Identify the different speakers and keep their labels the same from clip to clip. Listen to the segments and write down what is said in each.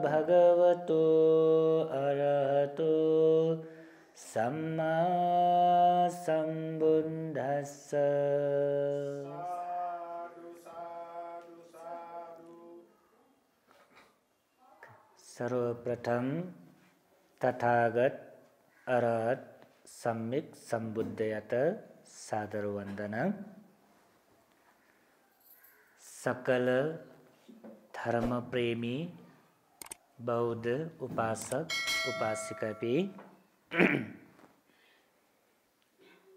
Speaker 1: भगवतो अरहतो सम्मा सम्बुद्धस्स। सर्वप्रथम तथागत अरहत सम्यक संबुद्धयत सादर वंदन। सकल धर्म प्रेमी बौद्ध उपासक उपासिका भी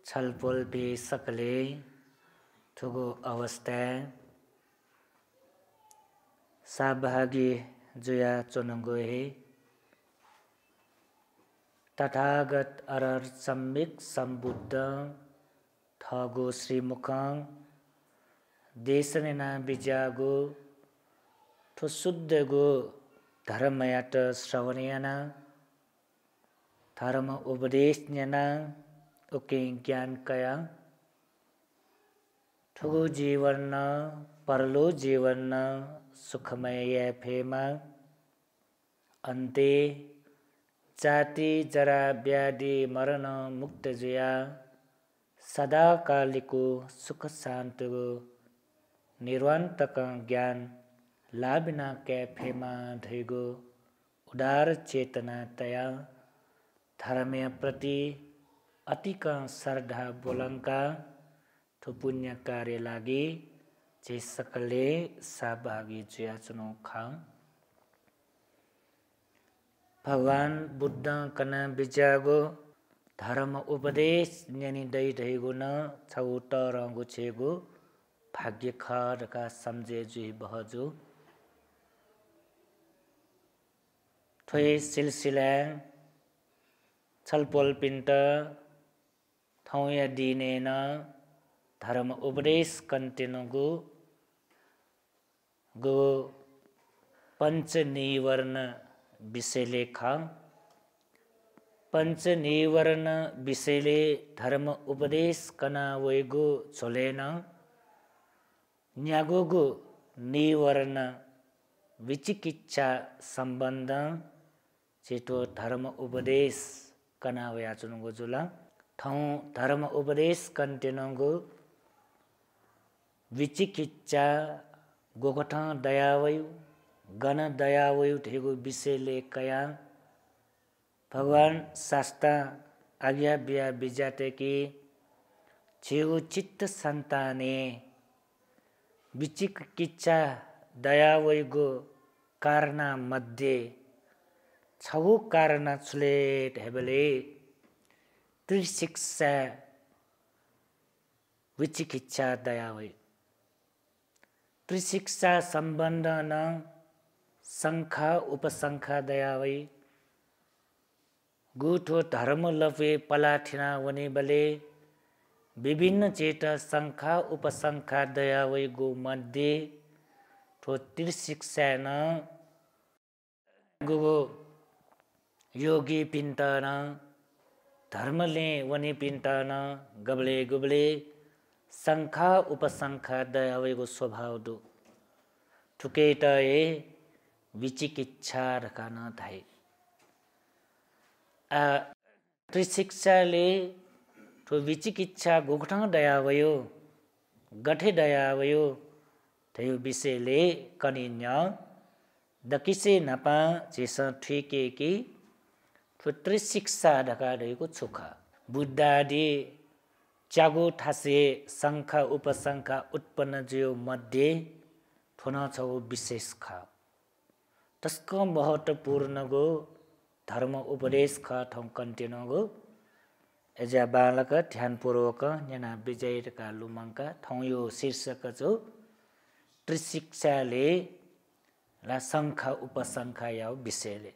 Speaker 1: छलफल भी सकले थुगो अवस्था सहभागी जुया चुनंगो है तथागत अरहत सम्यक संबुद्ध थगो श्रीमुखं देशनेना बिजागो थो शुद्धगो धर्मयात श्रवणयना धर्म उपदेशन्यना उके ज्ञान कया थुगो जीवन परलो जीवन सुखमय फेमा अन्ते जाति जरा व्याधि मरण मुक्त जुया सदा कालिको सुख शान्तको निर्वान्तक ज्ञान लाभिना कैफेमा धैगो उदार चेतना तया धर्मय प्रति अतिका श्रद्धा बोलंका तो पुण्य कार्य लागी जे सकले सहभागी जुया चुनो खां भगवान बुद्ध कना बिजागो धर्म उपदेश न्यानी दई धैगो न छौट रंगो छेगो भाग्य खर का समझे जुई बहजु थोय सिलसिला छलपोल पिंट थौया दीने न धर्म उपदेश कंटेनुगु गो पंच निवर्ण विषयले खां पंच निवर्ण विषयले धर्म उपदेश कना वेगो चलेन न्यागोगो निवर्ण विचिकिच्छा संबंध चेतो धर्म उपदेश कना वया चुनुगो जुला थौ धर्म उपदेश कंटेनुगु विचिकिच्छा गोगठा दयावयु गण दयावयु ठेगो विषयले कया भगवान शास्त्र आज्ञा बिया बिजाते की छेगो चित्त संताने विचिकिच्छा दयावयगो कारण मध्य छगो कारण छुले ढेबले त्रिशिक्षा विचिकिच्छा दयावय त्रिशिक्षा संबंध न संख्या उपसंख्या दयावय गुठो धर्म लफे पलाठिना वने बले विभिन्न चेत संख्या उपसंख्या दयावय गो मध्य थो त्रिशिक्षा न गो योगी पिंटन धर्मले वने पिंटन गबले गुबले संख्या उपसंख्या दयावय गो स्वभाव दो ठुकेट ए विचिकिच्छा रखाना थाई त्रिशिक्षाले तो विचिकिच्छा गोगठा दयावयो गठे दयावयो थयो विषयले कनिन्य दकिसे नपा जेस ठिके की तो त्रिशिक्षा ढका रहेको छुखा बुद्धादि च्यागो ठासे संख्या उपसंख्या उत्पन्न जो मध्य ठोना छ विशेष खा तस्को महत्वपूर्ण गो धर्म उपदेश खा ठौ कन्टेनो गो एजा बालक ध्यानपूर्वक जना विजय का लुमंका ठौ यो शीर्षक जो त्रिशिक्षाले ला संख्या उपसंख्या या विषयले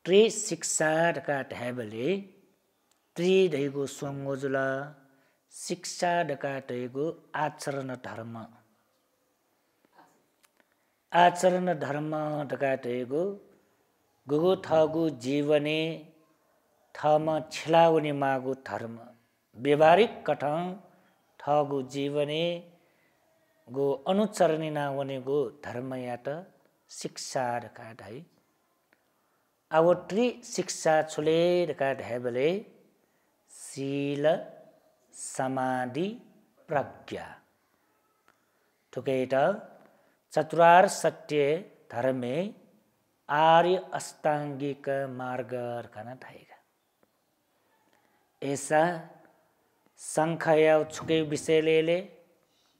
Speaker 1: त्रिशिक्षा का ढेबले त्रि दैगो सोंगो जुला शिक्षा ढका दैगो आचरण धर्म आचरण धर्म ढका दैगो गुगु थगु जीवने थम छिलाउने मागु धर्म व्यवहारिक कठं थगु जीवने गो अनुचरणिना वनेगो धर्म यात शिक्षा ढका ढाई आवट्री शिक्षा छुले रका ढेबले शील समाधि प्रज्ञा ठुकेट चतुरार सत्य धर्मे आर्य अष्टांगिक मार्ग खाना थाएगा ऐसा संख्या छुके विषयले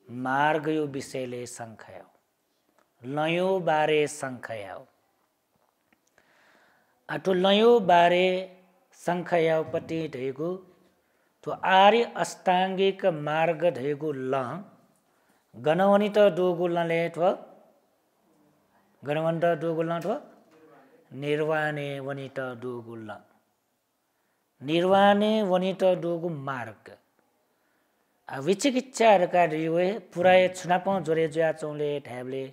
Speaker 1: मार्ग यो विषयले संख्या लयो बारे संख्या अटो लयो बारे संख्यापट्टि ढेगु तो आर्य अष्टांगिक मार्ग ढेगु ल गणवनित डोगु लले थो गणवन्त डोगु ल थो निर्वाणे वनित डोगु ल निर्वाणे वनित डोगु मार्ग विचिकित्सा रका दिवे पुराय छुनाप जोरे ज्या चौले ढ्याबले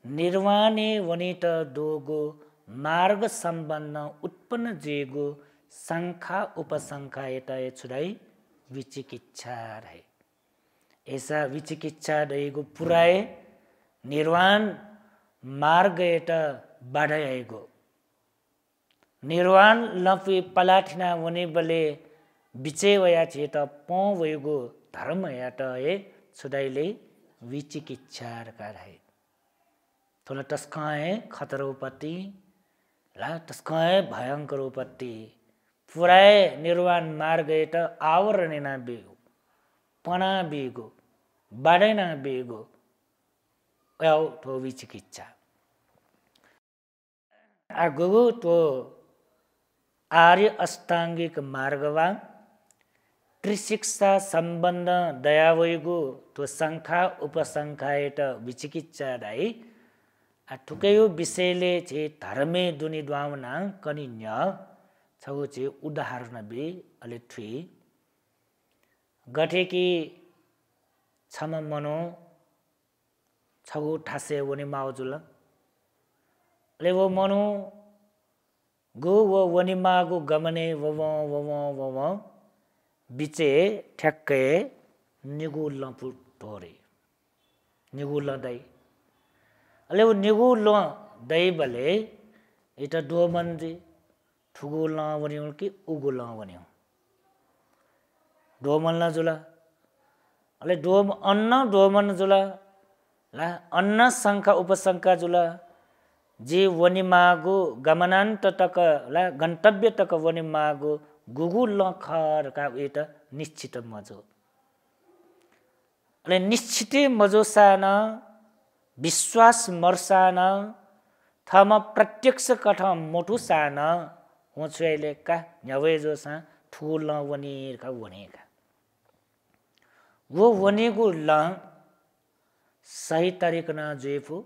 Speaker 1: निर्वाणे वनित डोगु मार्ग सम्बन्ध उत्पन्न जेगु संख्या उपसंख्या एटा छुडाई विचिकित्सा रहे ऐसा विचिकित्सा रहेको पुराय निर्वाण मार्ग एटा बाढाएको निर्वाण लफी पलाठिना वने बले बिचे वया छेत पौ वयगो धर्म यात ए छुडाइले विचिकित्सा रहे थोला टस्काए खतरोपट्टि ला टस्काए भयंकरोपट्टि पुराय निर्वाण मार्ग एट आवरणेना बेगो पना बेगो बाडेना बेगो याउ तो विचिकित्सा आगो तो आर्य अष्टांगिक मार्गवा त्रिशिक्षा संबंध दया वैगो तो संख्या उपसंख्या एट विचिकित्सा दाई ठुकयो विषयले चे धर्मे दुनि द्वावना कनिन्य छगो चे उदाहरण बे अले थ्री गठे की छम मनो छगो ठासे वने माउजुल ले वो मनो गो वो वनि मागो गमने वव बिचे ठ्याक्कै निगुल पुटोरे निगुल दाई अले वो निगुल दाई बले एटा दो मंजे ठुगुल वनियो कि उगुल वनियो डोमन जुला अले डोम अन्न डोमन जुला ला अन्न संख्या उपसंख्या जुला जे वनि मागो गमनान्त तक ला गन्तव्य तक वनि मागो गुगुल खर का एटा निश्चित मजो अले निश्चित मजो सान विश्वास मर्सान थम प्रत्यक्ष कथ मोठु सान होछुले का न्यावे जो सा ठुल वनि का वनेका वो वनेको ल सही तरिक न जेफु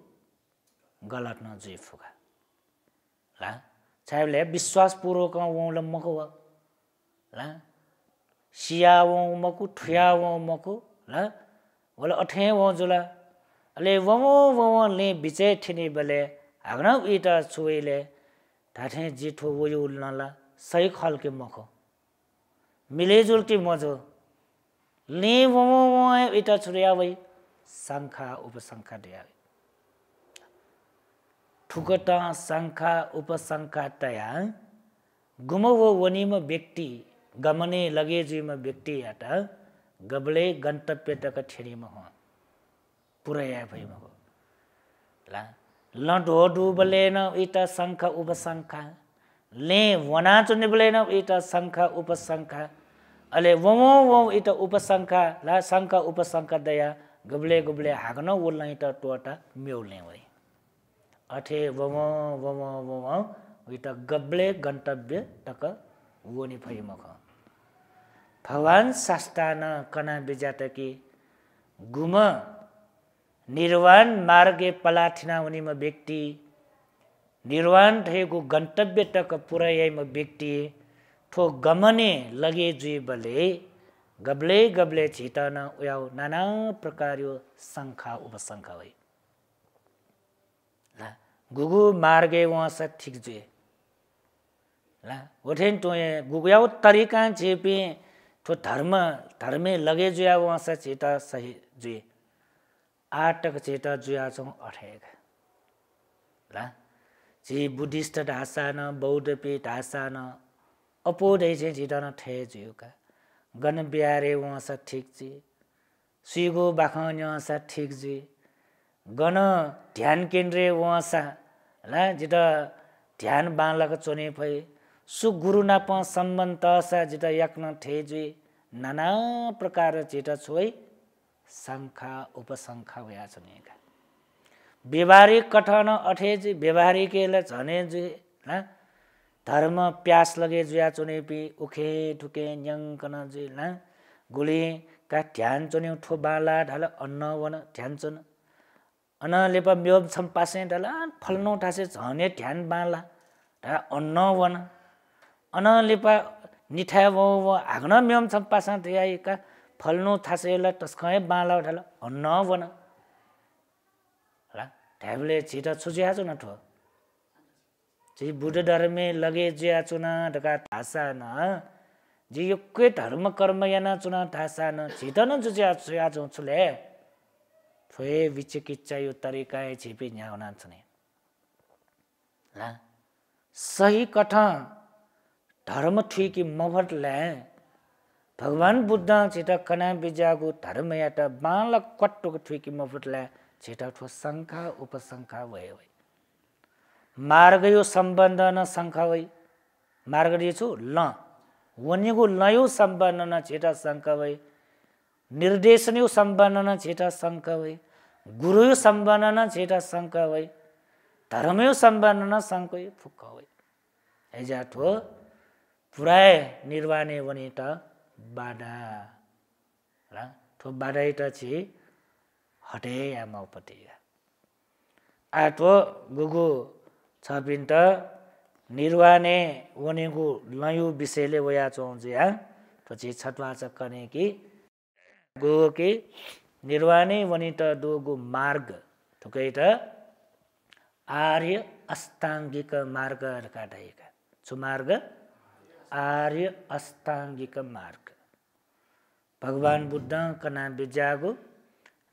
Speaker 1: गलत न जेफु का ला चाहेले विश्वास पूर्वक वोल मको ला सिया वो मको ठुया वो मको ला वला अठे वो जुला अले वो ले बिचे ठिनी बले हाग्न इटा छुइले ठाठे जिठो वयो नला सही खाल के मको मिलेजुल के मजो ले वो इटा छुरिया वई संख्या उपसंख्या दिया ठुकटा संख्या उपसंख्या तया गुमव वनिम व्यक्ति गमने लगे जीम व्यक्ति याटा गबले गंतव्य तक ठेरी म हो पुरया भई म ला लडो डुबले न इटा संख्या उपसंख्या ले वना चुनिबले न इटा संख्या उपसंख्या अले वो इटा उपसंख्या ला संख्या उपसंख्या दया गबले गबले हागन वोल्ला इटा टोटा म्योले वई अठे वो इटा गबले गंतव्य तक वोनी भई म भगवान शास्त्रान कना बिजात की गुम निर्वाण मार्गे पलाठिना उनीम व्यक्ति निर्वाण थेको गंतव्य तक पुरयाइम व्यक्ति ठो गमने लगे जुई बले गबले गबले छिटन उयाउ नाना प्रकारियो संख्या उपसंख्या वई ला गुगु मार्गे वहाँ से ठीक जुए ला ओठेन तो ये गुगुयाउ तरीका छेपे तो धर्मे लगे जुया वहाँ से चेता सही जुए आटक चेता जुया चों अठेगा ला chỉ Buddhist ढासा न बौद्ध पे ढासा न अपो đấy chứ chỉ đó nó thế chứ cả gần biare वहाँ sa ठीक जी सुइगो बाखन्य सा ठीक जी गण ध्यान केन्द्रे वहाँ सा ला जिता ध्यान बांला चोने भए सु गुरु नाप सम्बन्ध सा जिता यक्न थे जी नाना प्रकार जिता छोई शंखा उपशंखा भया चुनेका व्यवहारिक कठन अठे जी व्यवहारिक के झने जी ना धर्म प्यास लगे जुया चुने पी उखे ठुके न्यंकन जी ना गुली का ध्यान चुने ठो बाला ढाल अन्न वन ध्यान चुन अन लेपा म्योब छम्पासे ढाल फल्नो ठासे झने ध्यान बाला ढा अन्न वन अन लेपा निठा वो आग्न म्योम छम्पासा ध्याई का फल्नो ठासे ला तस्कय बाला ढाल अन्न वन ला ढाबले छिटा छुजिया छु न ठो जी बुद्ध धर्म में लगे जिया चुना ढका ढासा न जी यो के धर्म कर्म याना चुना ढासा न छिटा न जुजिया छुया जो छुले थोए विचिकित्सा यो तरिका है छिपी न्याउना छने ला सही कथा धर्म ठीक मभट ले भगवान बुद्ध छिटा कना बिजागु धर्म याटा बाल क्वट्टो ठीक मभट ले छिटा ठो शंखा उपशंखा भए मार्ग यो सम्बन्ध न शंखा भई मार्ग दिछु ल वनिगु लयो सम्बन्ध न छिटा शंखा भई निर्देशन यो सम्बन्ध न छिटा शंखा भई गुरु यो सम्बन्ध न छिटा शंखा भई धर्म यो सम्बन्ध न शंखा फुक्का भई एजा ठो पुराय निर्वाणे वनिता बाडा ला ठो बाडाइटा छि हटे या मौपति आठो गुगु छपिन्त निर्वाणे वनेगु लयु विषयले वया चौंजे आ तो छि छटवा चक्कने कि गो के निर्वाणे वनित दोगु मार्ग ठुकैत आर्य अष्टांगिक मार्ग काटाइका छु मार्ग आर्य अष्टांगिक मार्ग भगवान बुद्ध कना बिजागु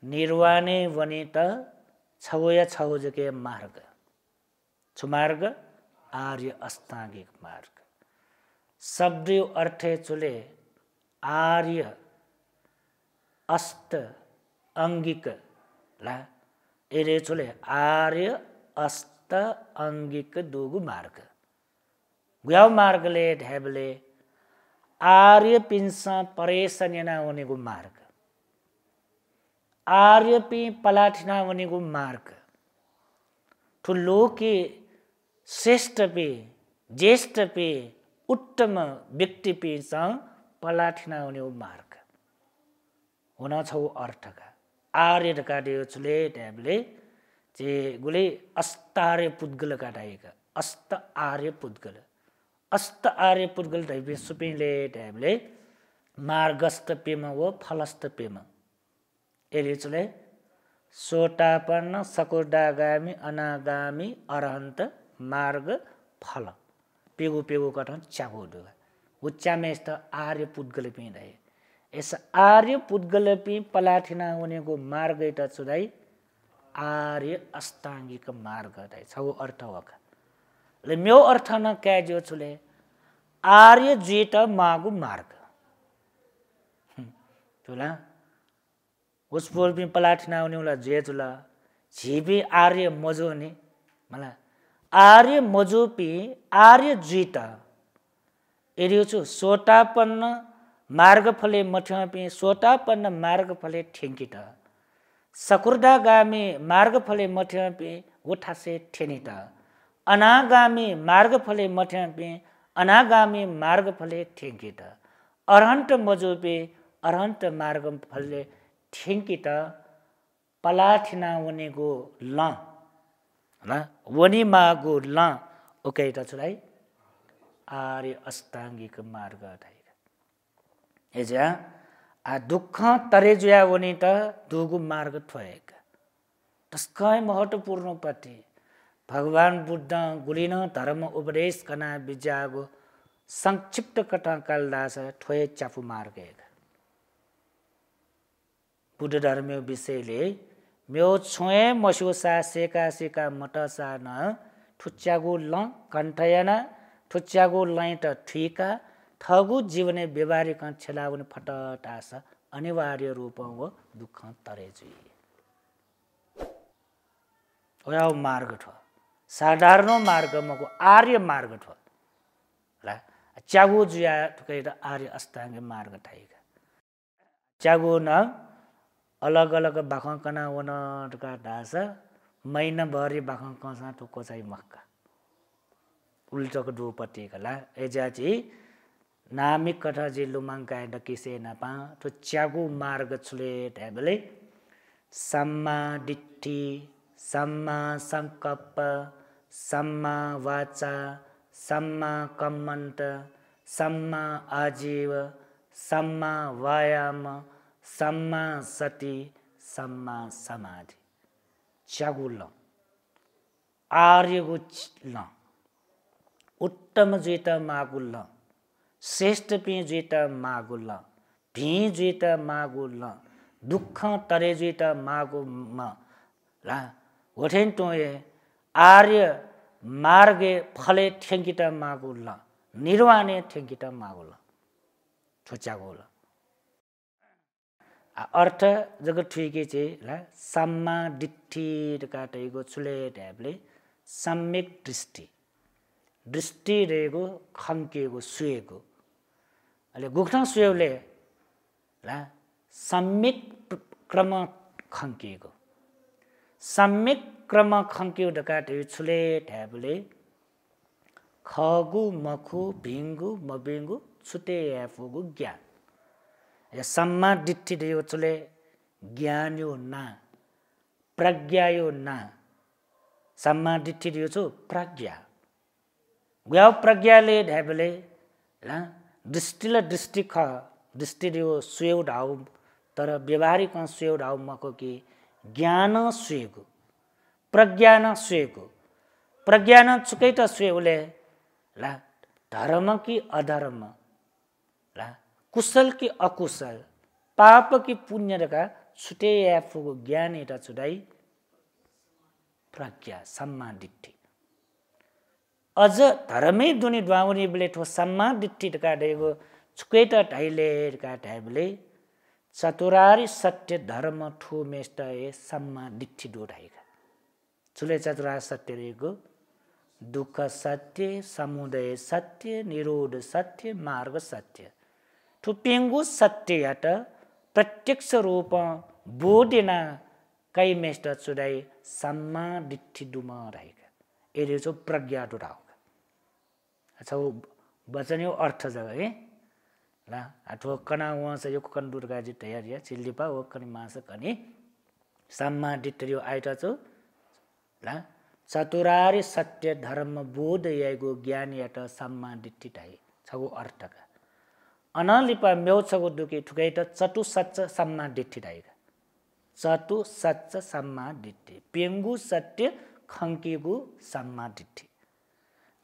Speaker 1: निर्वाणे वनित छवया छवजके मार्ग छुमार्ग आर्य अष्टांगिक मार्ग शब्द अर्थे चुले आर्य अष्ट अंगिक ला एरे चुले आर्य अष्ट अंगिक दोगु मार्ग गुयाव मार्गले ढेबले आर्य पिंसा परेशन्यना वनेगु मार्ग आर्य पि पलाठिना वनेगु मार्ग ठुलो के श्रेष्ठ पे ज्येष्ठ पे उत्तम व्यक्ति पे सँग पलाठिना वनेगु मार्ग हुन छौ अर्थका आर्य ढका दियो छुले ढेबले जे गुले अस्तार्य पुद्गल काटाइका अष्ट आर्य पुद्गल अष्ट आर्य पुद्गल ढैबे सुपिले ढेबले मार्गस्थ पेम व फलस्थ पेम एले चले सोटापन्न सकुर्डागामी अनागामी अरहन्त मार्ग फल पेगु पेगु कठन चागो दुगा उच्चामेस्त आर्य पुद्गल पिँदै यस आर्य पुद्गल पि पलाठिना हुनेको मार्ग त चुदाई आर्य अष्टांगिक मार्ग दै छौ अर्थ वका ले म्यो अर्थ न क्याजो छुले आर्य जेट मागु मार्ग तुला उसपोल पि पलाठिना हुनेला जे तुला झिबी आर्य मजो नि मला आर्य मजो पि आर्य जेट एरियो छु सोटापन्न मार्ग फले मठ्य पि सोटापन्न मार्ग फले ठेंकिट सकुर्दागामी मार्ग फले मठ्य पि उठासे ठेनिट अनागामी मार्ग फले मठ्य पि अनागामी मार्ग फले ठेंकिट अरहंत मजो पि अरहंत मार्ग फले ठेंकिट पलाठिना वनेगो ल ल वनी मागो ल ओकेट छुलाई आर्य अष्टांगिक मार्ग थाइका एजा आ दुःख तरे जुया वनी त दुगु मार्ग थोएका तस्कै महत्वपूर्ण पति भगवान बुद्ध गुलिन धर्म उपदेश कना बिजागो संक्षिप्त कथा कालदास ठोए चाफु मार्ग बुद्ध धर्म विषयले म्यो छोए मसुसा सेका सेका मटसा न ठुच्चागु ल कण्ठयना ठुच्चागु लैट ठिका थगु जीवने व्यवहारिक छेलाउने फटटास अनिवार्य रूप हो दुःख तरेजुई ओया मार्ग ठो साधारण मार्गमा को आर्य मार्ग ठो ला च्यागु जुया ठुकै आर्य अष्टाङ्ग मार्ग ठाइका च्यागु न अलग अलग बाखकना वन का दास महिना भरि बाखकसा ठुको चाहिँ मक्का उल्टको दुपट्टि कला एजाची नामिक कथा जी लुमाङका डकिसे नपा तो च्यागु मार्ग छुले ढेबले सम्मा दिट्ठी सम्मा संकल्प सम्मा वाचा सम्मा कम्मन्त सम्मा आजीव सम्मा वायाम सम्मा सति सम्मा समाधि च्यागु ल आर्यगु ल उत्तम जुत मागुल श्रेष्ठ पि जुत मागुल भी जुत मागुल दुःख तरे जुत मागु म ला वठेन टोए आर्य मार्गे फले ठेंगित मागुल निर्वाणे ठेंगित मागुल छोच्यागुल अर्थ जगत ठिकै छे ला सम्मा दिट्ठी काटेको छुले ढ्याबले सम्यक दृष्टि दृष्टि रहेको खङ्केको सुएको अहिले गुख्न सुयोले ला सम्यक क्रम खङ्किएको सम्यक क्रम खङ्कियो ढकाटे छुले ढ्याबले खगु मखु भिङ्गु मबिङ्गु छुटे याफुगु ज्ञान या सम्मा दिट्ठी देयो छुले ज्ञान यो ना प्रज्ञा यो ना सम्मा दिट्ठी देयो छु प्रज्ञा ग्या प्रज्ञाले ढ्याबले ला दृष्टिले दृष्टि ख दृष्टि देयो सुयो ढाउ तर व्यवहारिक सुयो ढाउ मको कि ज्ञान सुएको प्रज्ञा न सुएको प्रज्ञा न चुकै त सुयोले ला धर्म कि अधर्म ला कुशल कि अकुशल पाप कि पुण्य का छुटे याफुको ज्ञान एटा छुडाई प्रज्ञा सम्मा दिट्ठी अझ धर्मै दुनि द्वाउनी बेले ठो सम्मा दिट्ठी का देगो छुकेट ढाइले का ढाइले चतुरारी सत्य धर्म ठु मेष्ट ए सम्मा दिट्ठी दो ढाइका छुले चतुरारी सत्य रेगो दुःख सत्य समुदय सत्य निरोध सत्य मार्ग सत्य ठुपिङ्गु सत्य यात प्रत्यक्ष रूप बोधेना कै मेष्ट चुडाई सम्मा दिट्ठी दुमा रहेका एरे जो प्रज्ञा डुराउका अच्छा वो वचन यो अर्थ जगह है ला अथवा कना वहाँ से यो कन दुर्गा जी तयारी चिल्लीपा वो कनी मास कनी सम्मा दिट्ठी यो आइटा छु ला चतुरारी सत्य धर्म बोध यागो ज्ञान यात सम्मा दिट्ठी ढाइ छगो अर्थका अनलिपा म्यौ छगो दुकी ठुकै त चतु सच्च सम्मा दिट्ठी ढाइका चतु सच्च सम्मा दिट्ठी पेङ्गु सत्य खङ्किगु सम्मा दिट्ठी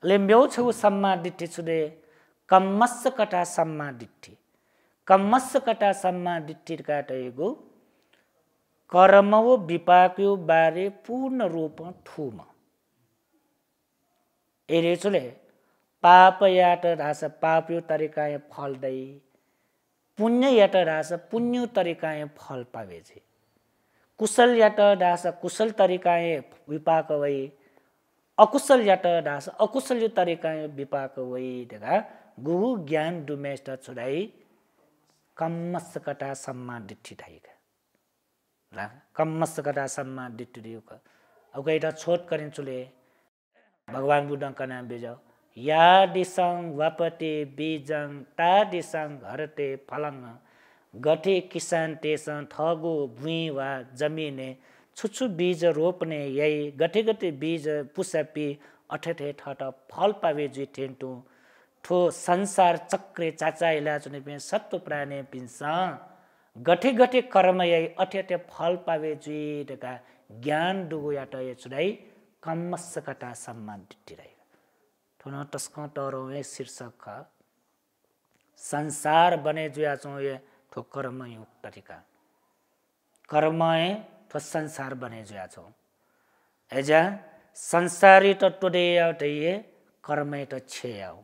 Speaker 1: ले म्यौ छगु सम्मा दिट्ठी छुदे कम्मस्स कटा सम्मा दिट्ठी कम्मस्स कटा सम्मा दिट्ठी काटेगु कर्मवो विपाक्यो बारे पूर्ण रूप ठुम एरे चुले पाप यात रास पाप्यो तरिकाए फल दै पुण्य यात रास पुण्य तरिकाए फल पावे छे कुशल यात रास कुशल तरिकाए विपाक वै अकुशल यात रास अकुशल तरिकाए विपाक वै देगा गुहु ज्ञान दुमेष्ट छुडाई कम्मस कटा सम्मा दिट्ठी ढाइका ला कम्मस कटा सम्मा दिट्ठी दिउका अब गइटा छोट करिन चुले भगवान बुद्ध का नाम बेजाओ या दिसंग वपते बीजंग ता दिसंग हरते फलंग गठे किसान तेसन थगो भुई वा जमीने छुछु बीज रोप्ने यही गठे गठे बीज पुसपी अठेठे ठट फल पावे जुई टेन्टु ठो संसार चक्रे चाचा इला चुने पे सत्व प्राणे पिंसा गठे गठे कर्म यही अठेठे फल पावे जुई का ज्ञान दुगो याट ये चुडाई कम्मस कटा सम्मान दिट्ठी रहेगा ठुना टस्क टरो ए शीर्षक संसार बने जुया चो ये ठो कर्म युक्त तरीका कर्म ए ठो संसार बने जुया चो एजा संसारी त टोडे आउट ये कर्मै त छे आउ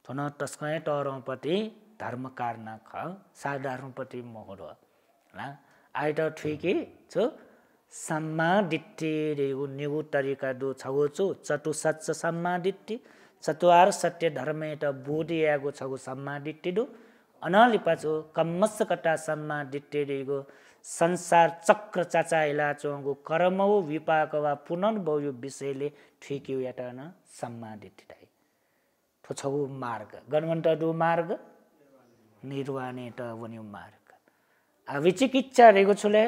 Speaker 1: थोन तस्कै टरपति धर्म कारना ख साधारणपति मोहर ला आइट ठिकी छु सम्मा दिट्टी रेगु निगु तरिका दु छगु छु चतु सच्च सम्मा दिट्टी चतुवार सत्य धर्मै त बोधि आगु छगु सम्मा दिट्टी दु अनलि पाछु कम्मस कटा सम्मा दिट्टी रेगु संसार चक्र चाचा इला चोंगु कर्मौ विपाक वा पुनर्भव विषयले ठिक्यु याटा न सम्मा दिट्टी दाइ ठोछगु मार्ग गणवन्त दु मार्ग निर्वाणे त वन्यु मार्ग आ विचिकिच्छा रेगु छुले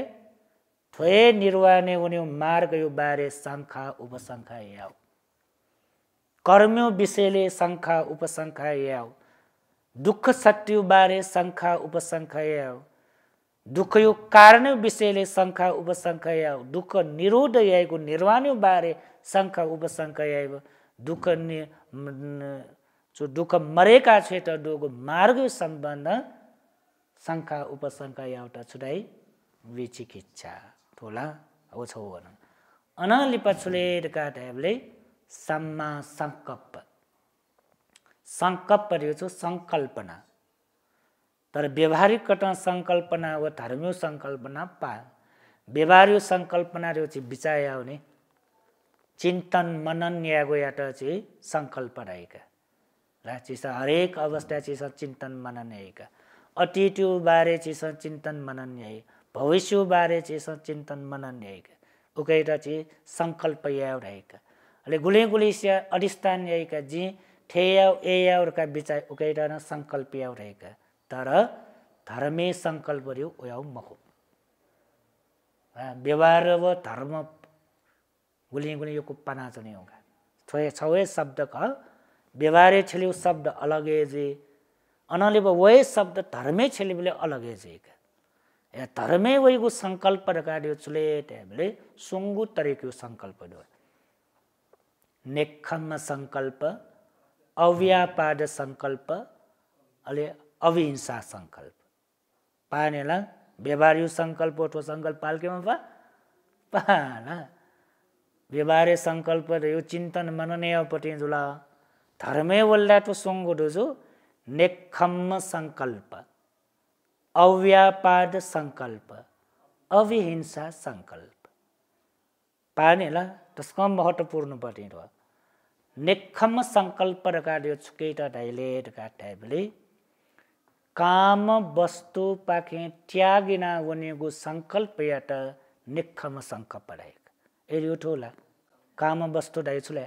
Speaker 1: थोए निर्वाणे वन्यु मार्ग यो बारे शंखा उपशंखा याउ कर्म्यो विषयले शंखा उपशंखा याउ दुःख सत्य बारे शंखा उपशंखा याउ दुःख यो कारण विषयले शंखा उपशंखा याउ दुःख निरोध याएको निर्वाण्यो बारे शंखा उपशंखा याउ दुःख जो दुःख मरेका छे त दुःख मार्ग सम्बन्ध शंखा उपशंखा याउटा छुडाइ विचिकिच्छा थोला हो छौ वन अनलि पछुले काटेबले सम्मा संकल्प संकल्प रे छु संकल्पना तर व्यवहारिक कटा संकल्पना व धर्मियो संकल्पना पा व्यवहारिक संकल्पना रे छि विचार आउने चिन्तन मनन यागो याटा छि संकल्प रहेका राचिस हरेक अवस्था छि चिन्तन मनन याका अतीत बारे छि चिन्तन मनन याइ भविष्य बारे छि चिन्तन मनन याका उकैटा छि संकल्प याउ रहेका अले गुले गुले से अधिष्ठान याइका जी ठेयाउ एयाउरका विचार उकैटा न संकल्प याउ रहेका तर धर्मे संकल्प रे ओयाउ मखो व्यवहार व धर्म गुली गुली यो कुप्पना चने होगा थोए छवे शब्द क व्यवहारे छलिउ शब्द अलगे जे अनले वए शब्द धर्मे छलिबले अलगे जे का या धर्मे वइगु संकल्प रकाड्यो छले तेबले सुंगु तरिक्यु संकल्प दो नेखम संकल्प अव्यापाद संकल्प अले अविहिंसा संकल्प पानेला व्यवहारिक संकल्प ठो संकल्प पाल्केमा पाला व्यवहारे संकल्प यो चिन्तन मनने पटे जुला धर्मे वल्ला ठो संगो दोजो नेखम संकल्प अव्यापाद संकल्प अविहिंसा संकल्प पानेला त्यसको महत्वपूर्ण पटे रो नेखम संकल्प रकाड्यो छुकेटा डाइलेट काटाइबले काम वस्तु पाखे त्यागिना वनेगु संकल्प यात निखम संकल्प रहेक एरियो ठोला काम वस्तु दाइ छुले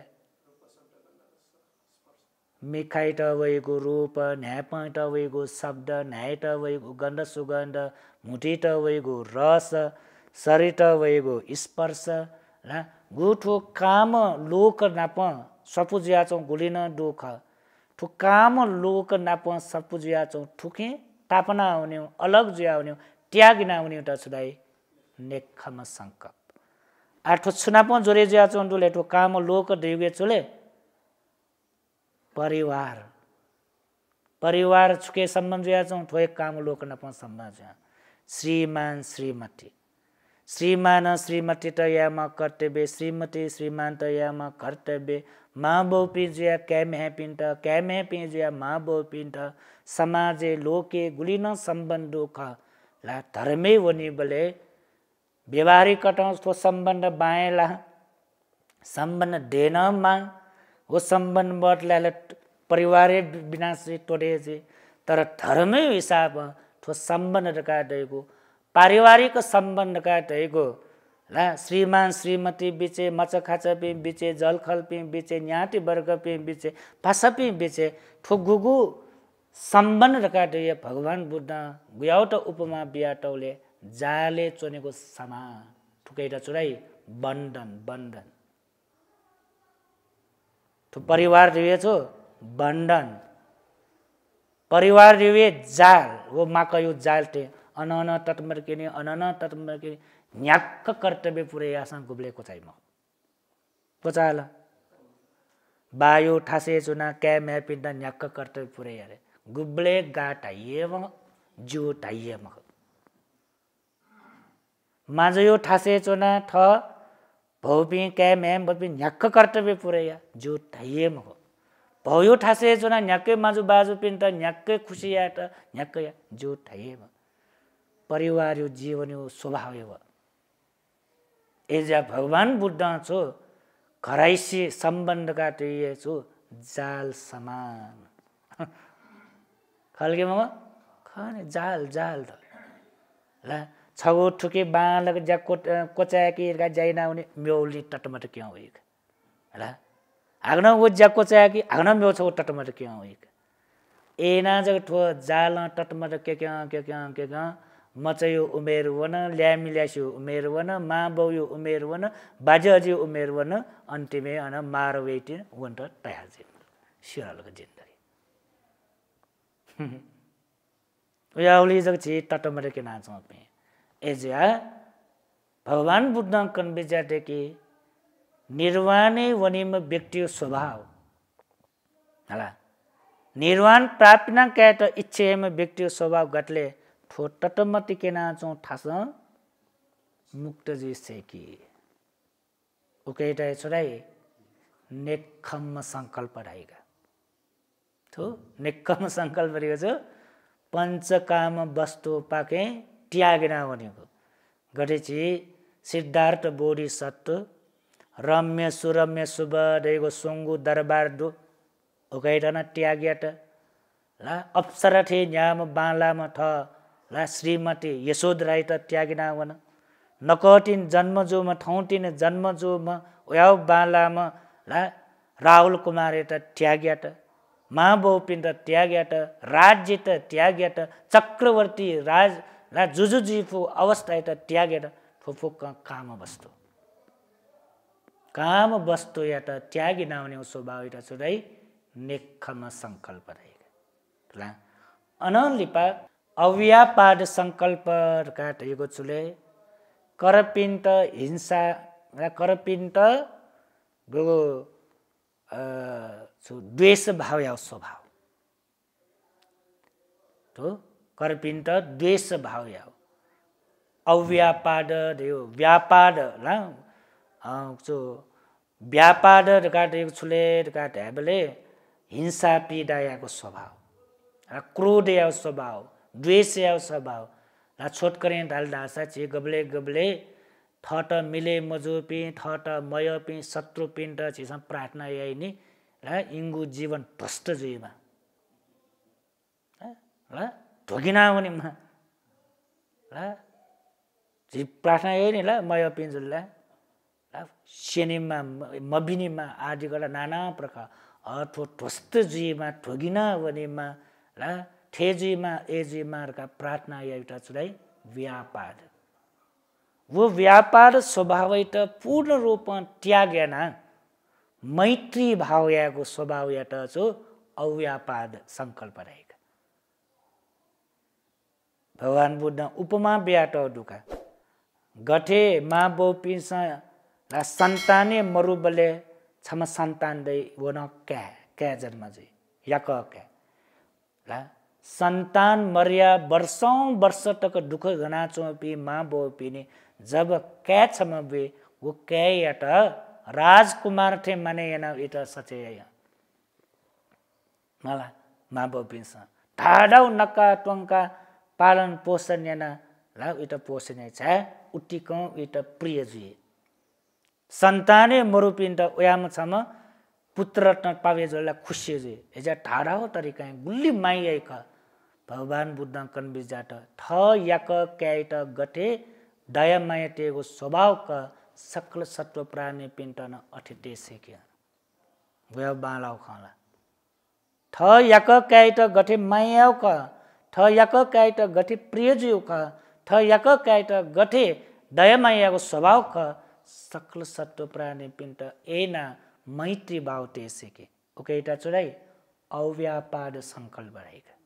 Speaker 1: मिखाइ त वइगु रूप न्याप त वइगु शब्द न्याय त वइगु गन्ध सुगन्ध मुठी त वइगु रस शरीर त वइगु स्पर्श ला गुठो काम लोक नाप सपुजिया चौ गुलिन दुख ठु काम लोक नाप सपुजिया चौ ठुके तापना हुने अलग जिया हुने त्यागिना हुने त छुदाइ नेखम संकल्प आठो छुनाप जोरे जिया चौ दुले ठु काम लोक दिगे चुले परिवार परिवार छुके सम्बन्ध जिया चौ ठोए काम लोक नाप सम्बन्ध श्रीमान श्रीमती श्रीमान श्रीमती त यामा कर्तव्य श्रीमती श्रीमान त यामा कर्तव्य माँ बाउ पिंजिया कैम है पिंजिया माँ बाउ पिंट समाजे लोके गुलिन संबंधो ख ला धर्मे वनी बले व्यवहारिक कटौं तो संबंध बाएला संबंध देना मां वो संबंध बटला परिवारे विनाश तोड़े जे तर धर्मे हिसाब तो संबंध का देगो पारिवारिक संबंध का देगो ला श्रीमान श्रीमती बिचे मचखाच पे बिचे जलखल पे बिचे न्याति वर्ग पे बिचे भाषा पे बिचे ठुगुगु संबंध रका दे भगवान बुद्ध गुयाउट उपमा बियाटौले जाले चोनेको समा ठुकैटा चुराई बन्धन बन्धन तो परिवार दिए छो बन्धन परिवार दिए जाल वो माकयु जालते अनन तत्मर्किनी अनन तत्मर्किनी न्याक्क कर्तव्य पुरे आसन गुब्ले कोचाइमा कोचाला बायो ठासे चुना कै मै पिंडा न्याक्क कर्तव्य पुरे यारे गुब्ले गाटाइएम जो टाइएम माजयो ठासे चुना ठ भौपी क्या मैम बपी न्याक्क कर्तव्य पुरैया जो ठाइएम हो भयो ठासे जोना न्याक्कै माजु बाजु पिन्ट न्याक्कै खुसी या त न्याक्कै या जो ठाइएम परिवार यो जीवन यो स्वभाव हो एजा भगवान बुद्ध छो घराइसी सम्बन्धका त्यो छु जाल समान खल्के मग खाने जाल जाल त ला छगो ठुके बालक जा कोचाकी का जाइना उनी म्योली टटमट क्यों हुई ला आगना वो जा कोचाकी आगना म्यो छगो टटमट क्यों हुई एना जग ठो जाल टटमट के मचयो उमेर वन ल्यामी ल्यास्यो उमेर वन मा बौयो उमेर वन बाजेजी उमेर वन अन्तिमे अन मार वेटी वन्ट तयार जिन सिरालको जिन्दगी उयाउली जग छि टटमट के नाचो पे एजा भगवान बुद्ध कन बिजाटे कि निर्वाणे वनिम व्यक्ति स्वभाव हला निर्वाण प्राप्तिना कहत इच्छेम व्यक्ति स्वभाव गटले ठो टटमति के नाचो ठास मुक्त जी सेकी उकेटा छोराई नेकम संकल्प रहेगा तो नेकम संकल्प रहेको छ पंचकाम वस्तु पाके त्यागेना भनेको गरेछि सिद्धार्थ बोधिसत्व रम्य सुरम्य शुभ रहेको सोङ्गु दरबार दो उकेटा न त्याग्याट ला अप्सरा थे न्याम बालामा थ ला श्रीमती यशोद राई त त्यागिना वन नकटिन जन्मजोम ठौटिन जन्मजोम ओयाउ बालामा ला राहुल कुमार त त्याग्याट महाबौपिन त त्याग्याट राज्य त त्याग्याट चक्रवर्ती राज ला जुजुजीफु अवस्था त त्यागेर फुफु काम वस्तु या त त्यागी नाउने स्वभाव त छुरै नेकम संकल्प रहेको अनलिपा अव्यापाद संकल्प काटेको छुले करपिन्ट हिंसा करपिन्ट गो द्वेष भाव या स्वभाव तो करपिन्ट द्वेष भाव या अव्यापाद देव व्यापाद ला जो व्यापाद काटेको छुले काटे हेबले हिंसा पीडा याको स्वभाव क्रोध या स्वभाव द्वेष या स्वभाव ला छोटकरे ढाल ढासा छि गबले गबले थट मिले मजोपी थट मयपी शत्रु पिण्ड छि प्रार्थना याइनी ला इंगु जीवन भ्रष्ट जुइमा ला ढोगिना भने ला जी प्रार्थना याइनी ला मयपी जुल्ला ला शेनिमा मबिनीमा आदि गला नाना प्रकार अथो ध्वस्त जुइमा ढोगिना वनेमा ला ठेजीमा एजीमारका प्रार्थना एउटा चुराई व्यापार वो व्यापार स्वभाव त पूर्ण रूपमा त्यागेन मैत्री भाव याको स्वभाव यात छो अव्यापाद संकल्प रहेको भगवान बुद्ध उपमा ब्याट दुका गठे मा बोपिस ला सन्ताने मरुबले छम सन्तान दै वन क्या जन्म जे याक क्या ला संतान मर्या वर्षौं वर्ष तक दुख घनाचो पी माँ बो पीने जब क्या छम बे वो क्या यट राजकुमार थे माने यना इट सचे मला माँ बो पीस ढाडौ नका त्वंका पालन पोषण यना ला इट पोषण छ उटिको इट प्रिय जी संताने मरुपिन त ओयाम छम पुत्र न पावे जला खुशी जे एजा ढाडा हो तरिका गुल्ली माई आइका भगवान बुद्ध कन बिजाट थ याक क्याइट गटे दया मायतेको स्वभाव का सकल सत्व प्राणी पिन्टन अठिते सेक्या गयो बालाउ खाला थ याक क्याइट गटे मायाउ का थ याक क्याइट गटे प्रियजिउ का थ याक क्याइट गटे दया मायाको स्वभाव का सकल सत्व प्राणी पिन्ट एना मैत्री भाव ते सेके ओकेटा चुराई अव्यापाद संकल्प रहेका